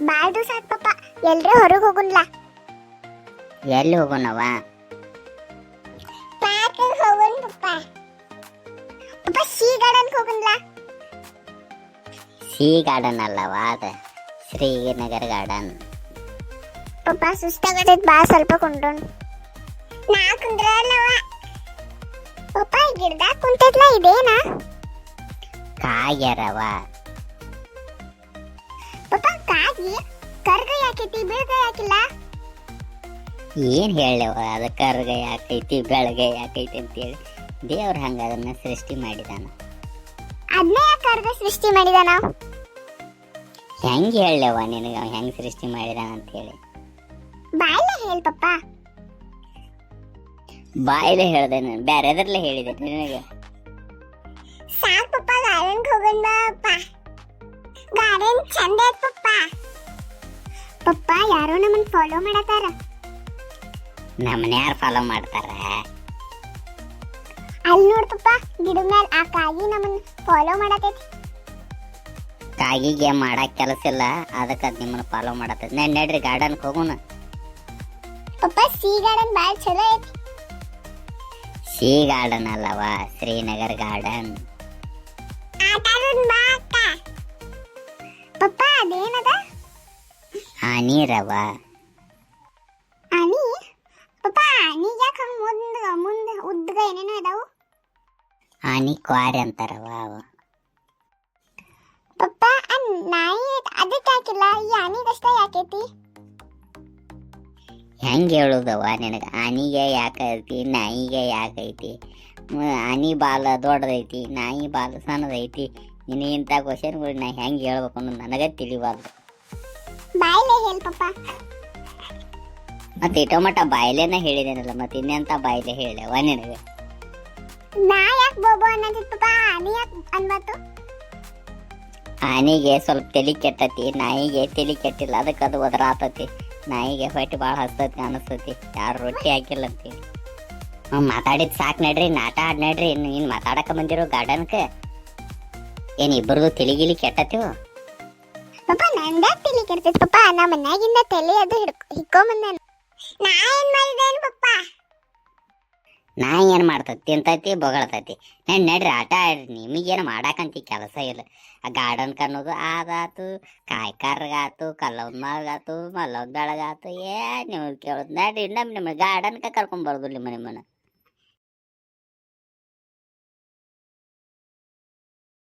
ಬಾಳ್ ದಿವಸ ಆತ್ ಪಪ್ಪ. ಎಲ್ರೂ ಹೊರಗೆ ಹೋಗುನ್ಲ? ಎಲ್ಲಿ ಹೋಗೋಣವ? ಪಾರ್ಕ್ ಹೋಗುನ್ ಪಪ್ಪ. ಪಪ್ಪ ಸಿ ಗಾರ್ಡನ್ ಹೋಗುನ್ಲ? ಸಿ ಗಾರ್ಡನ್ ಅಲ್ಲವ, ಅದ ಶ್ರೀನಗರ್ ಗಾರ್ಡನ್. ಪಪ್ಪ ಸುಸ್ತಾಗತೈತ್, ಬಾ ಸ್ವಲ್ಪ ಕುಂಡ್ರೋನ್. ನಾ ಕುಂದ್ರಲ್ಲವ. ಪಪ್ಪ ಗಿಡದಾಗ ಕುಂತೈತ್ಲ, ಇದೇನಾ? ಕಾಗ್ಯಾರವ. ಪಪ್ಪ ಕಾಗಿ ಕರ್ಗ ಯಾಕೈತಿ, ಬೀಳ್ಗ ಯಾಕಿಲ್ಲ? ಏನ್ ಹೇಳವ, ಅದ ಕರ್ಗ ಯಾಕೈತಿ ಬೆಳಗ್ಗೆ ಯಾಕೈತಿ ಅಂತೇಳಿ ದೇವ್ರ ಹಂಗ ಅದನ್ನ ಸೃಷ್ಟಿ ಮಾಡಿದಾನ. ಅದನ್ನ ಯಾಕೆ ಕರ್ಗ ಸೃಷ್ಟಿ ಮಾಡಿದ ನಾವು? ಹೆಂಗ್ ಹೇಳವ ನಿನಗ ಹೆಂಗ್ ಸೃಷ್ಟಿ ಮಾಡಿದಾನ ಅಂತೇಳಿ? ಬಾಯಲ್ಲ ಹೇಳ್ ಪಪ್ಪ. ಬಾಯಿಲೆ ಹೇಳ್ದೆ, ನಾನು ಬ್ಯಾರೆದ್ರಲ್ಲೇ ಹೇಳಿದೆ ನಿನಗೆ. ಸಾಕ್ ಪಪ್ಪ, ಗಾರ್ಡನ್ ಹೋಗೋಣ ಪಪ್ಪ. ಗಾರ್ಡನ್ ಚಂದ ಐತ್ ಪಪ್ಪ. ಪಪ್ಪ ಯಾರೋ ನಮ್ಮನ್ನ ಫಾಲೋ ಮಾಡತಾರ. ನಮ್ಮನ್ನ ಯಾರು ಫಾಲೋ ಮಾಡ್ತಾರ? ಅಲ್ಲಿ ನೋಡ್ ಪಪ್ಪ, ಗಿಡದ ಮೇಲೆ ಆ ಕಾಗಿ ನಮ್ಮನ್ನ ಫಾಲೋ ಮಾಡತೈತಿ. ಕಾಗಿಗೆ ಮಾಡಕ್ ಕೆಲಸ ಇಲ್ಲ, ಅದಕ್ಕೆ ಅದು ನಿಮ್ಮನ್ನ ಫಾಲೋ ಮಾಡತ್ತದ. ನಡ್ರಿ ಗಾರ್ಡನ್ಗೆ ಹೋಗೋಣ. ಪಪ್ಪ ಸಿ ಗಾರ್ಡನ್ ಬಾಳ್ ಚಲೋ ಐತಿ. ಸಿ ಗಾರ್ಡನ್ ಅಲ್ಲವ, ಶ್ರೀನಗರ್ ಗಾರ್ಡನ್. ಆಟ ಆಡೋಣ ಬಾ ಅಕ್ಕ. ಪಪ್ಪ ಅದೇನದ? ನೀರವ. ಆನಿ? ಪಪ್ಪ ಆನಿಗೆ ಯಾಕೆ ಹಂಗ ಮುಂದ ಉದ್ದಗ ಏನೇನೋ ಇದಾವು? ಆನಿ ಕ್ವಾರಿ ಅಂತಾರವ ಅವ. ಪಪ್ಪ ಆ ನಾಯಿ ಅದಕ್ಕೆ ಯಾಕಿಲ್ಲ, ಈ ಆನಿಗಷ್ಟ ಯಾಕೈತಿ? ಹೆಂಗೆ ಹೇಳುದವ ನಿನಗೆ? ಆನಿಗೆ ಯಾಕೈತಿ, ನಾಯಿಗೆ ಯಾಕೈತಿ? ಆನಿ ಬಾಲ ದೊಡ್ಡದೈತಿ, ನಾಯಿ ಬಾಲ ಸಣ್ಣದೈತಿ. ನೀನು ಇಂಥ ಕ್ವಶನ್ಗಳು ನಾ ಹೆಂಗೆ ಹೇಳ್ಬೇಕು ಅನ್ನೋದು ನನಗೆ ತಿಳಿಬಾರ್ದು. ಬಾಯ್ಲೆ ಹೇಳ್ ಪಪ್ಪ. ಮತ್ತೆ ಟೊಮಟ ಬಾಯ್ಲೆನ ಹೇಳಿದೇನಲ್ಲ, ಮತ್ತೆ ಇನ್ನೆಂತ ಬಾಯ್ಲೆ ಹೇಳವ ನಿನಗೆ? ನಾ ಯಾಕೆ ಬೋಬೋ ಅನ್ನತಿತ್ತು ಪಪ್ಪ, ಆನಿ ಯಾಕೆ ಅನ್ಬಾತು? ಆನಿಗೆ ಸ್ವಲ್ಪ ತಲೆ ಕೆಟ್ಟತಿ, ನಾಯಿಗೆ ತಲೆ ಕೆಟ್ಟಿಲ್ಲ, ಅದಕ್ಕೆ ಅದು ಒದರಾತತಿ. ನಾಯಿಗೆ ಹೊಟ್ಟೆ ಭಾಳ ಹಸ್ತತಿ ಅನಿಸ್ತತಿ, ಯಾರು ರೊಟ್ಟಿ ಹಾಕಿಲ್ಲ ಅಂತೇಳಿ. ಮಾತಾಡಿದ್ ಸಾಕು ನಡ್ರಿ, ನಾಟ ಆಡ್ ನಡ್ರಿ. ನೀನು ಮಾತಾಡಕ ಬಂದಿರೋ ಗಾರ್ಡನ್ಗೆ ಏನು ಇಬ್ಬರದು ತಲೆಗಿಲಿ ಕೆಟ್ಟತಿವ? ಪಪ್ಪ ನಂದ ತಲೆ ಕೆಡ್ತೈತಿ ಪಪ್ಪ, ನಾ ಮನ್ಯಾಗಿಂದ ತಲೆ ಅದು ಹಿಕ್ಕೊಂಬಂದ. ನಾ ಏನ್ ಮಾಡಿದೇನು ಪಪ್ಪ? ನಾಯಿ ಏನು ಮಾಡ್ತತಿ? ತಿಂತೈತಿ, ಬೊಗಳತೈತಿ. ನಡ್ರಿ ಆಟ ಆಡ್ರಿ. ನಿಮಗೇನು ಮಾಡಾಕಂತ ಕೆಲಸ ಇಲ್ಲ. ಆ ಗಾರ್ಡನ್ ಅನ್ನೋದು ಆದಾತು, ಕಾಯಿ ಕರ್ಗಾತು, ಕಲ್ಲೊಂದಾಗಾತು, ಮಲ್ಲೊಂದಳಗಾತು. ನೀವು ಕೇಳೋದು ನಡ್ರಿ, ನಿಮ್ಮ ಗಾರ್ಡನ್ಗೆ ಕರ್ಕೊಂಬರ್ದು ನಿಮ್ಮನ್ನ.